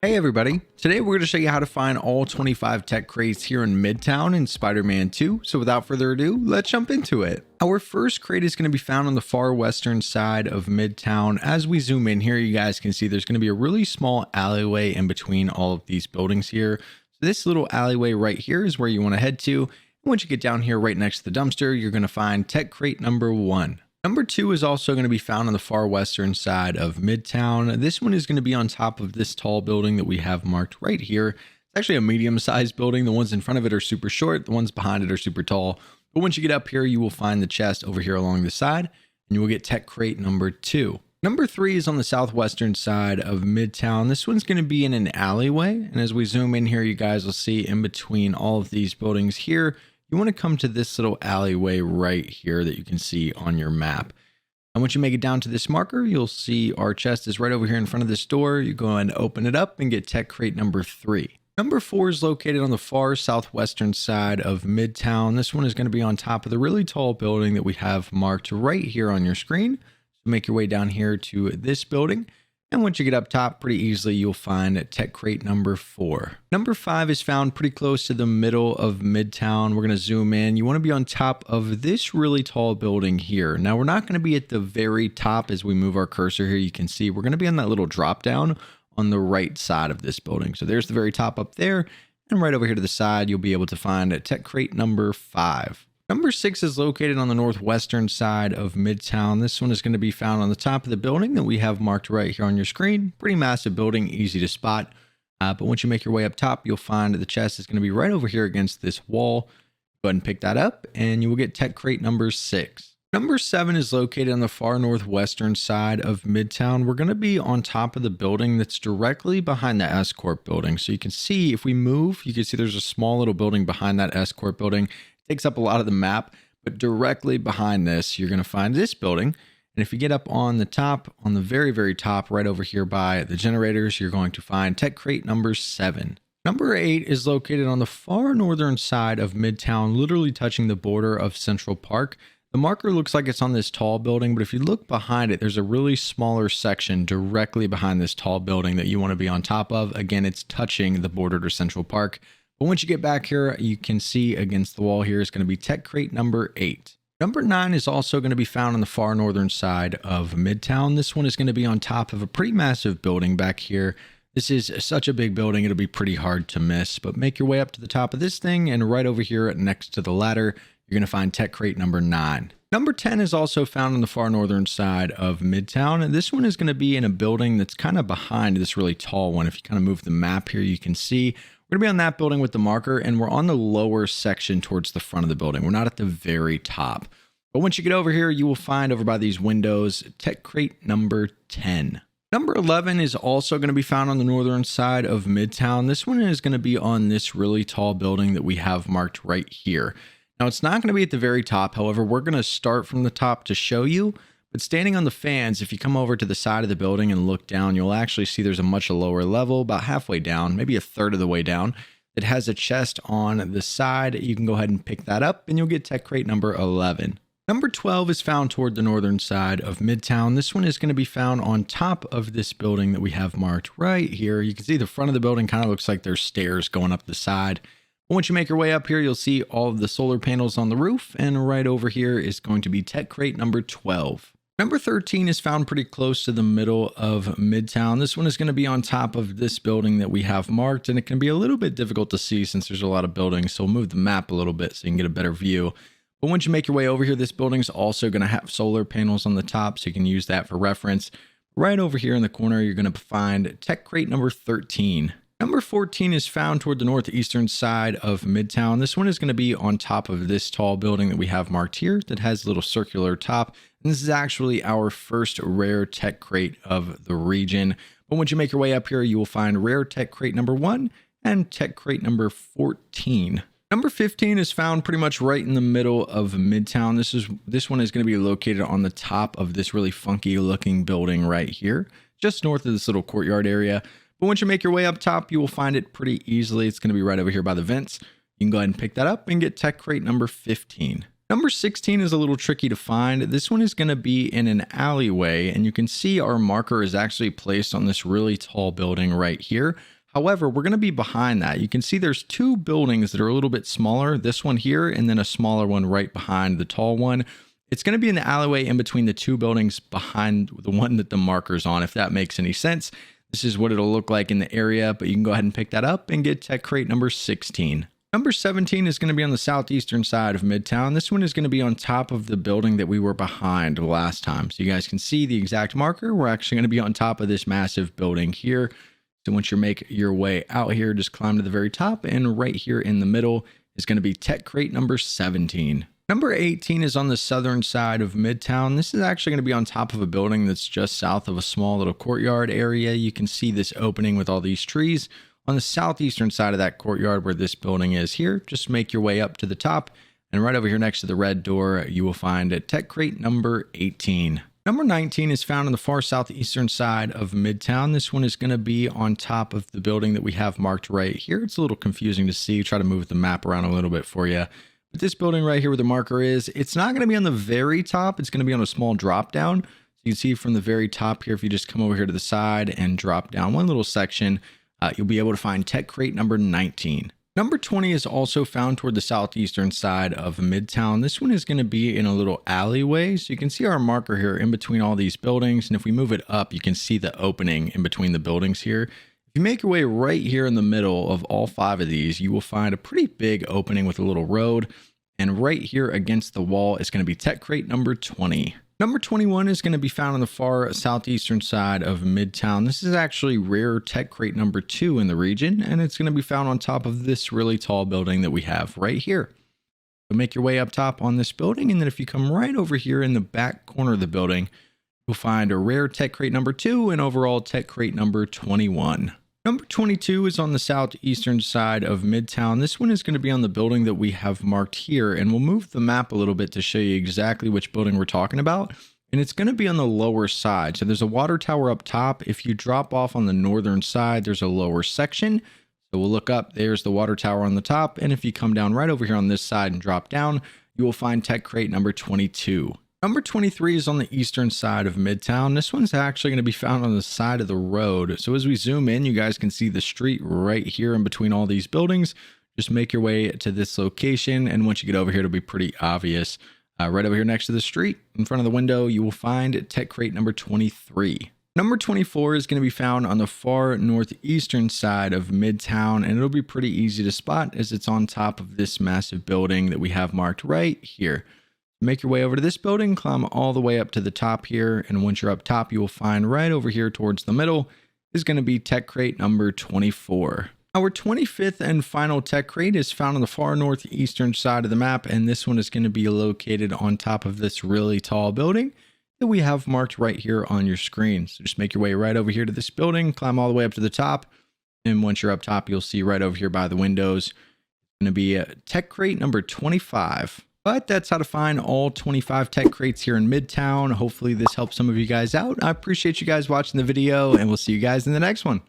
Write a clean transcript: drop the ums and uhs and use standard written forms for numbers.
Hey everybody, today we're going to show you how to find all 25 tech crates here in Midtown in Spider-Man 2. So without further ado, let's jump into it. Our first crate is going to be found on the far western side of Midtown. As we zoom in here, you guys can see there's going to be a really small alleyway in between all of these buildings here. So this little alleyway right here is where you want to head to. And once you get down here right next to the dumpster, you're going to find tech crate number 1. Number 2 is also going to be found on the far western side of Midtown. This one is going to be on top of this tall building that we have marked right here. It's actually a medium-sized building. The ones in front of it are super short. The ones behind it are super tall. But once you get up here, you will find the chest over here along the side, and you will get tech crate number 2. Number 3 is on the southwestern side of Midtown. This one's going to be in an alleyway. And as we zoom in here, you guys will see in between all of these buildings here, you want to come to this little alleyway right here that you can see on your map. And once you make it down to this marker, you'll see our chest is right over here in front of this door. You go and open it up and get tech crate number 3. Number 4 is located on the far southwestern side of Midtown. This one is going to be on top of the really tall building that we have marked right here on your screen. So make your way down here to this building. And once you get up top, pretty easily, you'll find tech crate number 4. Number 5 is found pretty close to the middle of Midtown. We're going to zoom in. You want to be on top of this really tall building here. Now, we're not going to be at the very top as we move our cursor here. You can see we're going to be on that little drop down on the right side of this building. So there's the very top up there. And right over here to the side, you'll be able to find tech crate number 5. Number 6 is located on the northwestern side of Midtown. This one is going to be found on the top of the building that we have marked right here on your screen. Pretty massive building, easy to spot. But once you make your way up top, you'll find that the chest is going to be right over here against this wall. Go ahead and pick that up, and you will get tech crate number 6. Number 7 is located on the far northwestern side of Midtown. We're going to be on top of the building that's directly behind the S-Corp building. So you can see if we move, you can see there's a small little building behind that S-Corp building. Takes up a lot of the map, but directly behind this, you're going to find this building. And if you get up on the top, on the very, very top, right over here by the generators, you're going to find tech crate number 7. Number 8 is located on the far northern side of Midtown, literally touching the border of Central Park. The marker looks like it's on this tall building, but if you look behind it, there's a really smaller section directly behind this tall building that you want to be on top of. Again, it's touching the border to Central Park. But once you get back here, you can see against the wall here is going to be tech crate number 8. Number 9 is also going to be found on the far northern side of Midtown. This one is going to be on top of a pretty massive building back here. This is such a big building, it'll be pretty hard to miss. But make your way up to the top of this thing, and right over here next to the ladder, you're going to find tech crate number 9. Number 10 is also found on the far northern side of Midtown. And this one is going to be in a building that's kind of behind this really tall one. If you kind of move the map here, you can see we're going to be on that building with the marker, and we're on the lower section towards the front of the building. We're not at the very top. But once you get over here, you will find over by these windows, tech crate number 10. Number 11 is also going to be found on the northern side of Midtown. This one is going to be on this really tall building that we have marked right here. Now, it's not going to be at the very top. However, we're going to start from the top to show you. But standing on the fans, if you come over to the side of the building and look down, you'll actually see there's a much lower level, about halfway down, maybe a third of the way down. It has a chest on the side. You can go ahead and pick that up, and you'll get tech crate number 11. Number 12 is found toward the northern side of Midtown. This one is going to be found on top of this building that we have marked right here. You can see the front of the building kind of looks like there's stairs going up the side. Once you make your way up here, you'll see all of the solar panels on the roof, and right over here is going to be tech crate number 12. Number 13 is found pretty close to the middle of Midtown. This one is going to be on top of this building that we have marked, and it can be a little bit difficult to see since there's a lot of buildings. So we'll move the map a little bit so you can get a better view. But once you make your way over here, this building is also going to have solar panels on the top, so you can use that for reference. Right over here in the corner, you're going to find tech crate number 13. Number 14 is found toward the northeastern side of Midtown. This one is going to be on top of this tall building that we have marked here that has a little circular top. And this is actually our first rare tech crate of the region. But once you make your way up here, you will find rare tech crate number 1 and tech crate number 14. Number 15 is found pretty much right in the middle of Midtown. This one is going to be located on the top of this really funky looking building right here, just north of this little courtyard area. But once you make your way up top, you will find it pretty easily. It's going to be right over here by the vents. You can go ahead and pick that up and get tech crate number 15. Number 16 is a little tricky to find. This one is going to be in an alleyway, and you can see our marker is actually placed on this really tall building right here. However, we're going to be behind that. You can see there's two buildings that are a little bit smaller, this one here, and then a smaller one right behind the tall one. It's going to be in the alleyway in between the two buildings behind the one that the marker's on, if that makes any sense. This is what it'll look like in the area, but you can go ahead and pick that up and get tech crate number 16. Number 17 is going to be on the southeastern side of Midtown. This one is going to be on top of the building that we were behind last time. So you guys can see the exact marker. We're actually going to be on top of this massive building here. So once you make your way out here, just climb to the very top, and right here in the middle is going to be tech crate number 17. Number 18 is on the southern side of Midtown. This is actually going to be on top of a building that's just south of a small little courtyard area. You can see this opening with all these trees. On the southeastern side of that courtyard where this building is here, just make your way up to the top, and right over here next to the red door, you will find a tech crate number 18. Number 19 is found on the far southeastern side of Midtown. This one is going to be on top of the building that we have marked right here. It's a little confusing to see. Try to move the map around a little bit for you. But this building right here where the marker is, it's not going to be on the very top. It's going to be on a small drop down. So you can see from the very top here, if you just come over here to the side and drop down one little section, you'll be able to find tech crate number 19. Number 20 is also found toward the southeastern side of Midtown. This one is going to be in a little alleyway. So you can see our marker here in between all these buildings. And if we move it up, you can see the opening in between the buildings here. If you make your way right here in the middle of all 5 of these, you will find a pretty big opening with a little road. And right here against the wall is going to be tech crate number 20. Number 21 is going to be found on the far southeastern side of Midtown. This is actually rare tech crate number 2 in the region, and it's going to be found on top of this really tall building that we have right here. So make your way up top on this building, and then if you come right over here in the back corner of the building, you'll find a rare tech crate number 2 and overall tech crate number 21. Number 22 is on the southeastern side of Midtown. This one is going to be on the building that we have marked here, and we'll move the map a little bit to show you exactly which building we're talking about. And it's going to be on the lower side. So there's a water tower up top. If you drop off on the northern side, there's a lower section. So we'll look up, there's the water tower on the top. And if you come down right over here on this side and drop down, you will find tech crate number 22. Number 23 is on the eastern side of Midtown. This one's actually going to be found on the side of the road. So as we zoom in, you guys can see the street right here in between all these buildings. Just make your way to this location, and once you get over here, it'll be pretty obvious. Right over here next to the street, in front of the window, you will find tech crate number 23. Number 24 is going to be found on the far northeastern side of Midtown, and it'll be pretty easy to spot as it's on top of this massive building that we have marked right here. Make your way over to this building, climb all the way up to the top here, and once you're up top, you will find right over here towards the middle is going to be tech crate number 24. Our 25th and final tech crate is found on the far northeastern side of the map, and this one is going to be located on top of this really tall building that we have marked right here on your screen. So just make your way right over here to this building, climb all the way up to the top, and once you're up top, you'll see right over here by the windows, it's going to be tech crate number 25. But that's how to find all 25 tech crates here in Midtown. Hopefully this helps some of you guys out. I appreciate you guys watching the video, and we'll see you guys in the next one.